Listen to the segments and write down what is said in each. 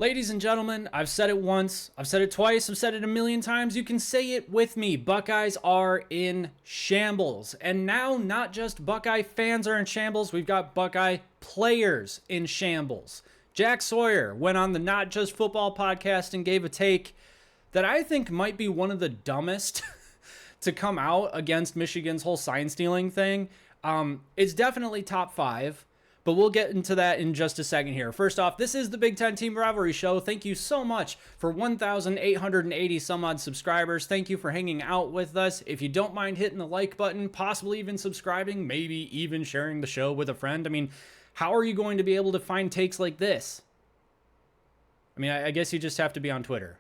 Ladies and gentlemen, I've said it once, I've said it twice, I've said it a million times. You can say it with me. Buckeyes are in shambles. And now, not just Buckeye fans are in shambles, we've got Buckeye players in shambles. Jack Sawyer went on the Not Just Football podcast and gave a take that I think might be one of the dumbest to come out against Michigan's whole sign stealing thing. It's definitely top 5. But we'll get into that in just a second here. First off, this is the Big Ten Team Rivalry Show. Thank you so much for 1,880 some odd subscribers. Thank you for hanging out with us. If you don't mind hitting the like button, possibly even subscribing, maybe even sharing the show with a friend. I mean, how are you going to be able to find takes like this? I mean, I guess you just have to be on Twitter.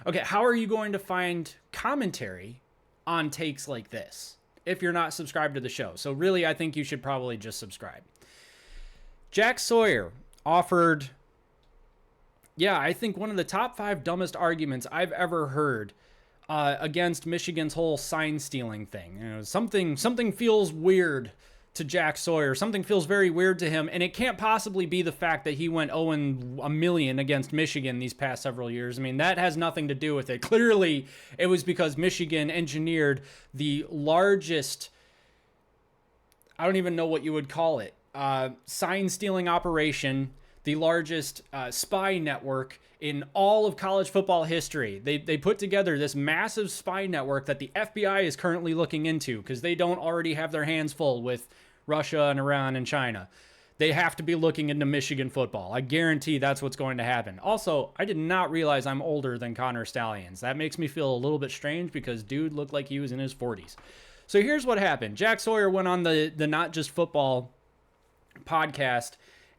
Okay, how are you going to find commentary on takes like this if you're not subscribed to the show? So really, I think you should probably just subscribe. Jack Sawyer offered, I think one of the top 5 dumbest arguments I've ever heard against Michigan's whole sign stealing thing. You know, something feels weird to Jack Sawyer. Something feels very weird to him, and it can't possibly be the fact that he went 0-1,000,000 against Michigan these past several years. I mean, that has nothing to do with it. Clearly, it was because Michigan engineered the largest, I don't even know what you would call it, sign stealing operation, the largest spy network in all of college football history. They put together this massive spy network that the FBI is currently looking into because they don't already have their hands full with Russia and Iran and China. They have to be looking into Michigan football. I guarantee that's what's going to happen. Also, I did not realize I'm older than Connor Stallions. That makes me feel a little bit strange because dude looked like he was in his 40s. So here's what happened. Jack Sawyer went on the Not Just Football podcast,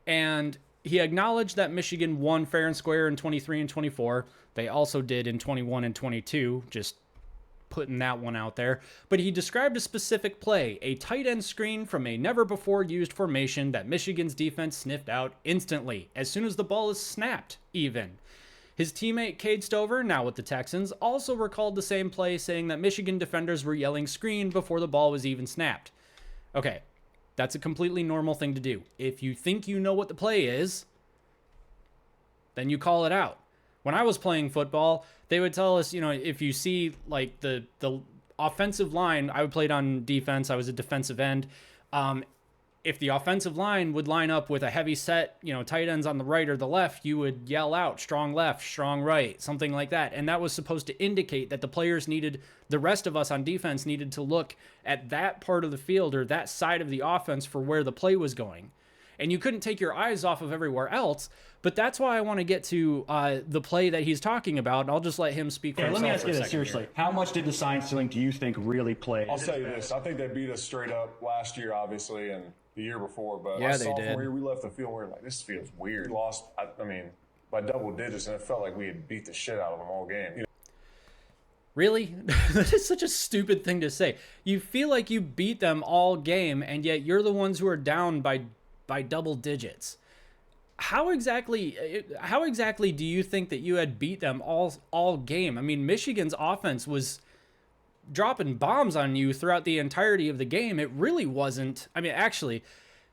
and he acknowledged that Michigan won fair and square in 23 and 24. They also did in 21 and 22, just putting that one out there. But he described a specific play, a tight end screen from a never before used formation that Michigan's defense sniffed out instantly, as soon as the ball is snapped, even. His teammate Cade Stover, now with the Texans, also recalled the same play, saying that Michigan defenders were yelling screen before the ball was even snapped. Okay, that's a completely normal thing to do. If you think you know what the play is, then you call it out. When I was playing football, they would tell us, if you see like the offensive line, I played on defense, I was a defensive end. If the offensive line would line up with a heavy set, tight ends on the right or the left, you would yell out strong left, strong right, something like that. And that was supposed to indicate that the rest of us on defense needed to look at that part of the field or that side of the offense for where the play was going. And you couldn't take your eyes off of everywhere else. But that's why I want to get to the play that he's talking about. And I'll just let him speak for himself. Let me ask you this seriously. Here. How much did the sign stealing do you think really play? I'll tell you this. I think they beat us straight up last year, obviously, and the year before. But yeah, our they sophomore did. year, we left the field. We were like, this feels weird. We lost, by double digits, and it felt like we had beat the shit out of them all game. Really? That is such a stupid thing to say. You feel like you beat them all game, and yet you're the ones who are down by double digits. How exactly do you think that you had beat them all game? I mean, Michigan's offense was dropping bombs on you throughout the entirety of the game. It really wasn't. I mean, actually,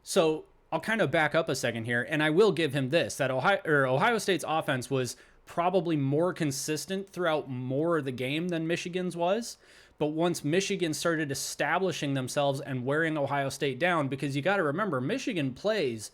so I'll kind of back up a second here, and I will give him this, that Ohio State's offense was probably more consistent throughout more of the game than Michigan's was. But once Michigan started establishing themselves and wearing Ohio State down, because you got to remember, Michigan plays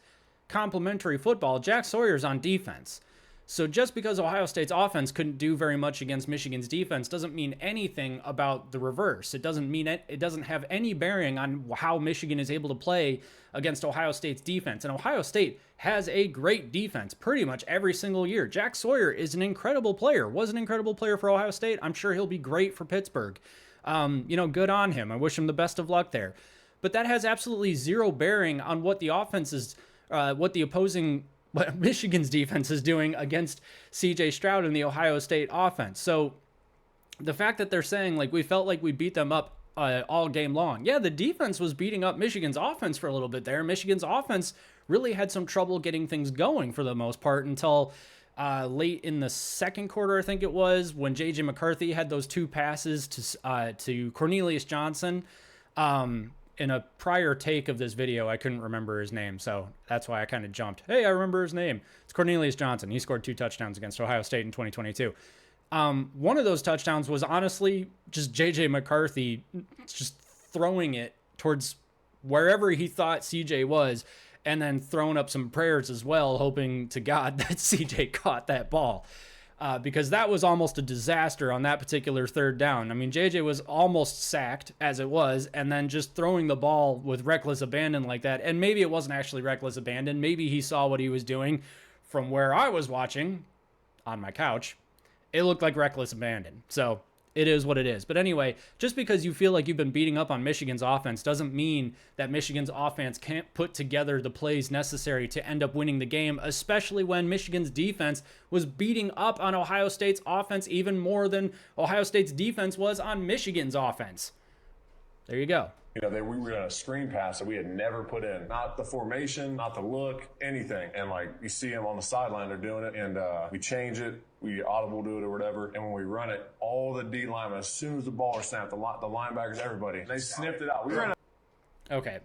complementary football. Jack Sawyer's on defense. So just because Ohio State's offense couldn't do very much against Michigan's defense doesn't mean anything about the reverse. It doesn't have any bearing on how Michigan is able to play against Ohio State's defense. And Ohio State has a great defense pretty much every single year. Jack Sawyer is an incredible player. Was an incredible player for Ohio State. I'm sure he'll be great for Pittsburgh. Good on him. I wish him the best of luck there. But that has absolutely zero bearing on what the offense is, what Michigan's defense is doing against C.J. Stroud and the Ohio State offense. So the fact that they're saying, like, we felt like we beat them up all game long. Yeah, the defense was beating up Michigan's offense for a little bit there. Michigan's offense really had some trouble getting things going for the most part until late in the second quarter, I think it was, when J.J. McCarthy had those 2 passes to Cornelius Johnson. in a prior take of this video, I couldn't remember his name, so that's why I kind of jumped. Hey, I remember his name. It's Cornelius Johnson. He scored 2 touchdowns against Ohio State in 2022. One of those touchdowns was honestly just J.J. McCarthy just throwing it towards wherever he thought CJ was, and then throwing up some prayers as well, hoping to God that CJ caught that ball. Because that was almost a disaster on that particular third down. I mean, JJ was almost sacked as it was, and then just throwing the ball with reckless abandon like that. And maybe it wasn't actually reckless abandon. Maybe he saw what he was doing from where I was watching on my couch. It looked like reckless abandon. So it is what it is. But anyway, just because you feel like you've been beating up on Michigan's offense doesn't mean that Michigan's offense can't put together the plays necessary to end up winning the game, especially when Michigan's defense was beating up on Ohio State's offense even more than Ohio State's defense was on Michigan's offense. There you go. You know, we were on a screen pass that we had never put in. Not the formation, not the look, anything. And, like, you see them on the sideline, they're doing it, and we change it, we audible do it or whatever, and when we run it, all the D linemen, as soon as the ball is snapped, the linebackers, everybody, they sniffed it out. We ran it. Okay.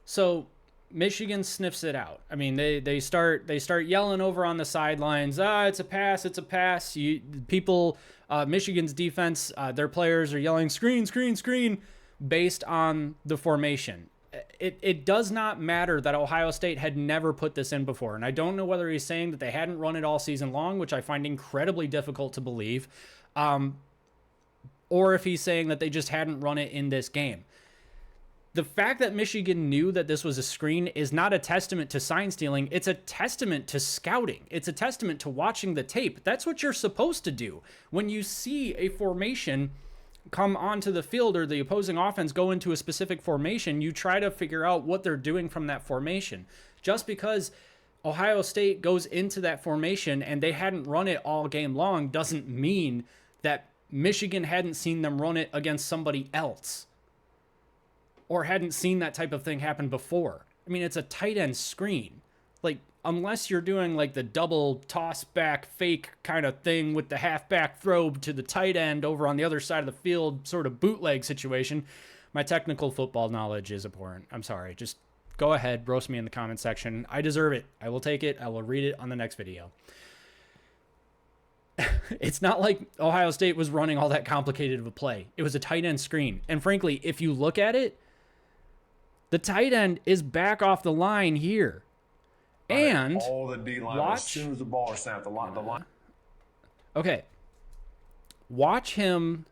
So Michigan sniffs it out. I mean, they start yelling over on the sidelines, it's a pass, it's a pass. Michigan's defense, their players are yelling, screen, screen, screen, based on the formation. It does not matter that Ohio State had never put this in before. And I don't know whether he's saying that they hadn't run it all season long, which I find incredibly difficult to believe, or if he's saying that they just hadn't run it in this game. The fact that Michigan knew that this was a screen is not a testament to sign stealing. It's a testament to scouting. It's a testament to watching the tape. That's what you're supposed to do. When you see a formation come onto the field or the opposing offense go into a specific formation, you try to figure out what they're doing from that formation. Just because Ohio State goes into that formation and they hadn't run it all game long doesn't mean that Michigan hadn't seen them run it against somebody else or hadn't seen that type of thing happen before. I mean, it's a tight end screen. Like, unless you're doing like the double toss back fake kind of thing with the halfback throw to the tight end over on the other side of the field, sort of bootleg situation, my technical football knowledge is abhorrent. I'm sorry. Just go ahead, roast me in the comment section. I deserve it. I will take it. I will read it on the next video. It's not like Ohio State was running all that complicated of a play. It was a tight end screen. And frankly, if you look at it, the tight end is back off the line here. And all the D line as soon as the ball is snapped, the line. Okay. Watch him.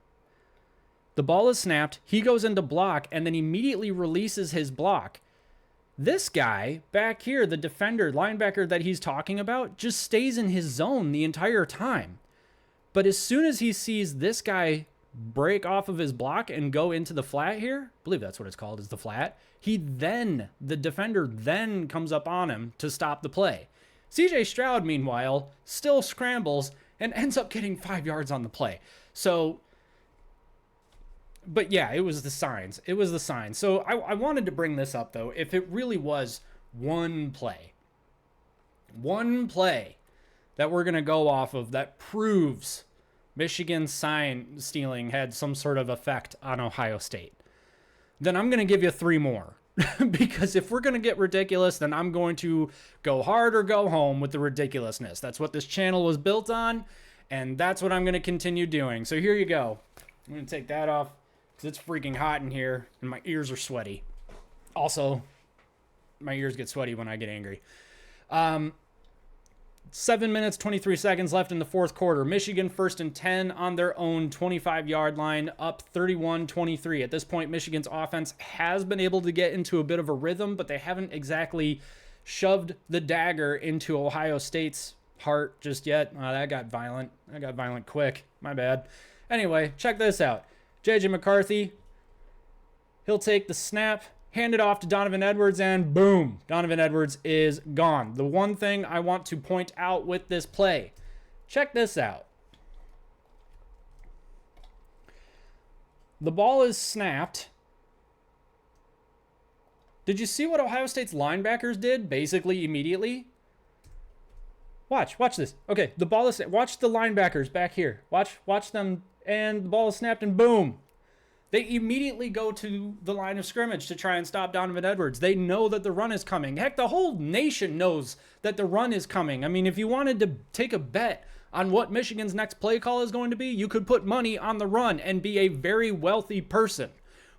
The ball is snapped. He goes into block and then immediately releases his block. This guy back here, the defender, linebacker that he's talking about, just stays in his zone the entire time. But as soon as he sees this guy break off of his block and go into the flat here, I believe that's what it's called, is the flat, the defender then comes up on him to stop the play. CJ Stroud, meanwhile, still scrambles and ends up getting 5 yards on the play. So, but yeah, it was the signs. It was the signs. So I wanted to bring this up, though. If it really was one play that we're going to go off of that proves Michigan's sign stealing had some sort of effect on Ohio State, then I'm going to give you 3 more. Because if we're going to get ridiculous, then I'm going to go hard or go home with the ridiculousness. That's what this channel was built on, and that's what I'm going to continue doing. So here you go. I'm going to take that off because it's freaking hot in here, and my ears are sweaty. Also, my ears get sweaty when I get angry. 7 minutes, 23 seconds left in the fourth quarter. Michigan 1st and 10 on their own 25-yard line, up 31-23. At this point, Michigan's offense has been able to get into a bit of a rhythm, but they haven't exactly shoved the dagger into Ohio State's heart just yet. Oh, that got violent. That got violent quick. My bad. Anyway, check this out. J.J. McCarthy, he'll take the snap, hand it off to Donovan Edwards, and boom, Donovan Edwards is gone. The one thing I want to point out with this play, check this out. The ball is snapped. Did you see what Ohio State's linebackers did basically immediately? Watch this. Okay, the ball is, watch the linebackers back here. Watch them, and the ball is snapped, and boom. They immediately go to the line of scrimmage to try and stop Donovan Edwards. They know that the run is coming. Heck, the whole nation knows that the run is coming. I mean, if you wanted to take a bet on what Michigan's next play call is going to be, you could put money on the run and be a very wealthy person.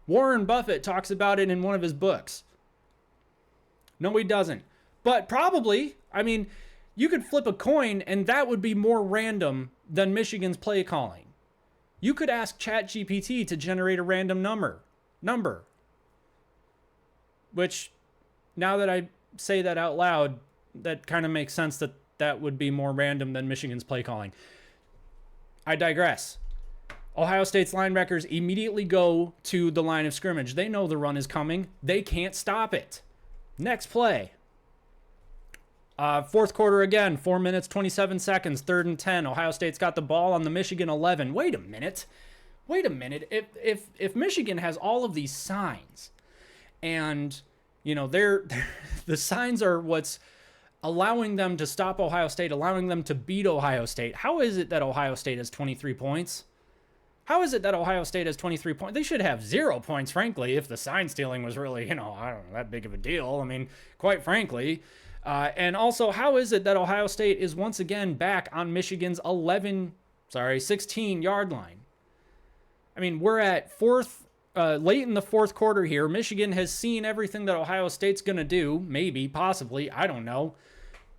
Warren Buffett talks about it in one of his books. No, he doesn't. But probably, I mean, you could flip a coin and that would be more random than Michigan's play calling. You could ask ChatGPT to generate a random number. Which, now that I say that out loud, that kind of makes sense that that would be more random than Michigan's play calling. I digress. Ohio State's linebackers immediately go to the line of scrimmage. They know the run is coming. They can't stop it. Next play. Fourth quarter again, 4 minutes, 27 seconds, 3rd and 10. Ohio State's got the ball on the Michigan 11. Wait a minute. If Michigan has all of these signs and, you know, the signs are what's allowing them to stop Ohio State, allowing them to beat Ohio State, how is it that Ohio State has 23 points? How is it that Ohio State has 23 points? They should have 0 points, frankly, if the sign stealing was really, I don't know, that big of a deal. I mean, quite frankly. And also, how is it that Ohio State is once again back on Michigan's 16-yard line? I mean, we're at late in the fourth quarter here. Michigan has seen everything that Ohio State's going to do. Maybe, possibly, I don't know.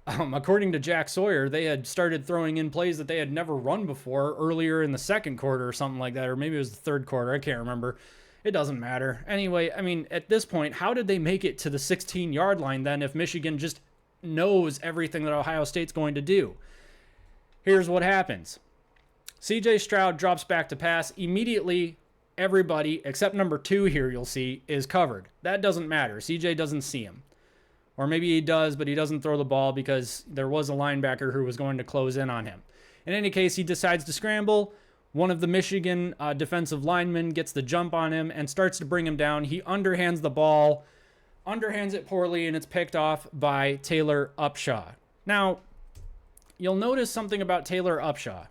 According to Jack Sawyer, they had started throwing in plays that they had never run before earlier in the second quarter or something like that. Or maybe it was the third quarter. I can't remember. It doesn't matter. Anyway, I mean, at this point, how did they make it to the 16-yard line then if Michigan just knows everything that Ohio State's going to do? Here's what happens. CJ Stroud drops back to pass. Immediately, everybody, except number 2 here, you'll see, is covered. That doesn't matter. CJ doesn't see him. Or maybe he does, but he doesn't throw the ball because there was a linebacker who was going to close in on him. In any case, he decides to scramble. One of the Michigan defensive linemen gets the jump on him and starts to bring him down. He underhands the ball, underhands it poorly, and it's picked off by Taylor Upshaw. Now, you'll notice something about Taylor Upshaw.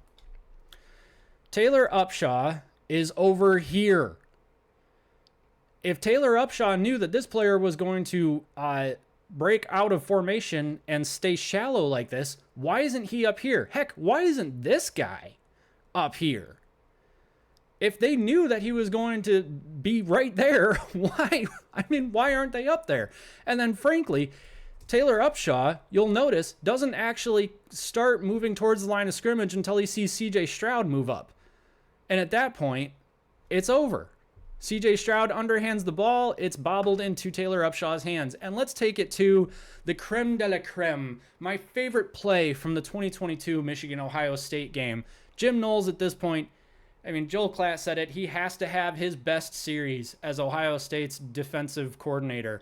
Taylor Upshaw is over here. If Taylor Upshaw knew that this player was going to break out of formation and stay shallow like this, why isn't he up here? Heck, why isn't this guy up here? If they knew that he was going to be right there, why aren't they up there? And then frankly, Taylor Upshaw, you'll notice, doesn't actually start moving towards the line of scrimmage until he sees CJ Stroud move up. And at that point, it's over. CJ Stroud underhands the ball. It's bobbled into Taylor Upshaw's hands. And let's take it to the creme de la creme, my favorite play from the 2022 Michigan-Ohio State game. Jim Knowles at this point, I mean, Joel Klatt said it, he has to have his best series as Ohio State's defensive coordinator.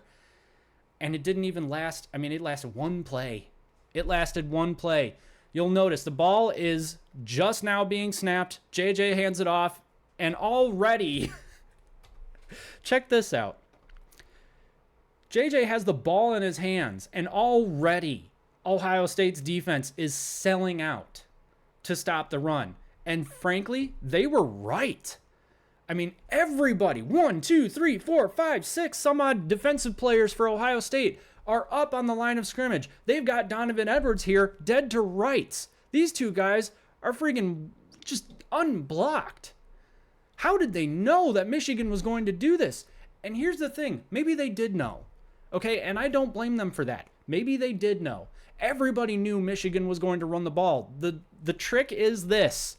And it didn't even last. I mean, it lasted one play. It lasted one play. You'll notice the ball is just now being snapped. JJ hands it off. And already, check this out. JJ has the ball in his hands. And already, Ohio State's defense is selling out to stop the run. And frankly, they were right. I mean, everybody, 1, 2, 3, 4, 5, 6, some odd defensive players for Ohio State are up on the line of scrimmage. They've got Donovan Edwards here dead to rights. These two guys are freaking just unblocked. How did they know that Michigan was going to do this? And here's the thing. Maybe they did know. Okay, and I don't blame them for that. Maybe they did know. Everybody knew Michigan was going to run the ball. The trick is this.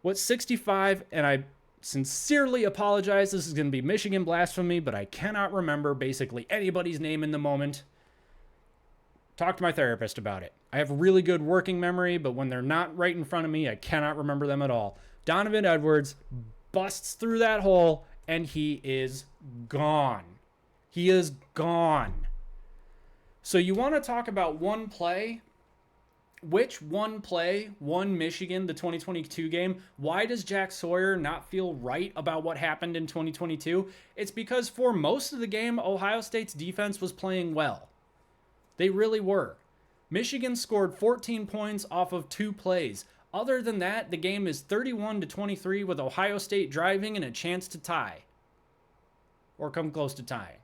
What's 65, and I sincerely apologize, this is going to be Michigan blasphemy, but I cannot remember basically anybody's name in the moment. Talk to my therapist about it. I have really good working memory, but when they're not right in front of me, I cannot remember them at all. Donovan Edwards busts through that hole, and he is gone. He is gone. So you want to talk about one play? Which one play won Michigan the 2022 game? Why does Jack Sawyer not feel right about what happened in 2022? It's because for most of the game, Ohio State's defense was playing well. They really were. Michigan scored 14 points off of 2 plays. Other than that, the game is 31-23 with Ohio State driving and a chance to tie. Or come close to tying.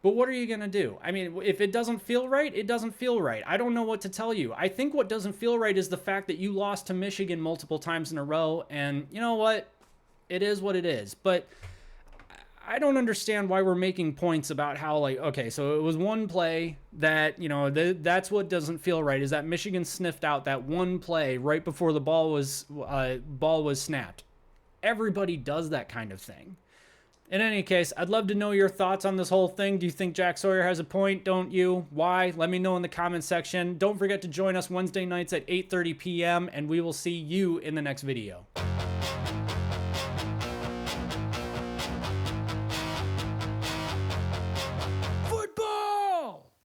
But what are you going to do? I mean, if it doesn't feel right, it doesn't feel right. I don't know what to tell you. I think what doesn't feel right is the fact that you lost to Michigan multiple times in a row. And you know what? It is what it is. But I don't understand why we're making points about how, like, okay, so it was one play that, you know, that's what doesn't feel right, is that Michigan sniffed out that one play right before the ball was snapped. Everybody does that kind of thing. In any case, I'd love to know your thoughts on this whole thing. Do you think Jack Sawyer has a point? Don't you? Why? Let me know in the comment section. Don't forget to join us Wednesday nights at 8:30 p.m. and we will see you in the next video.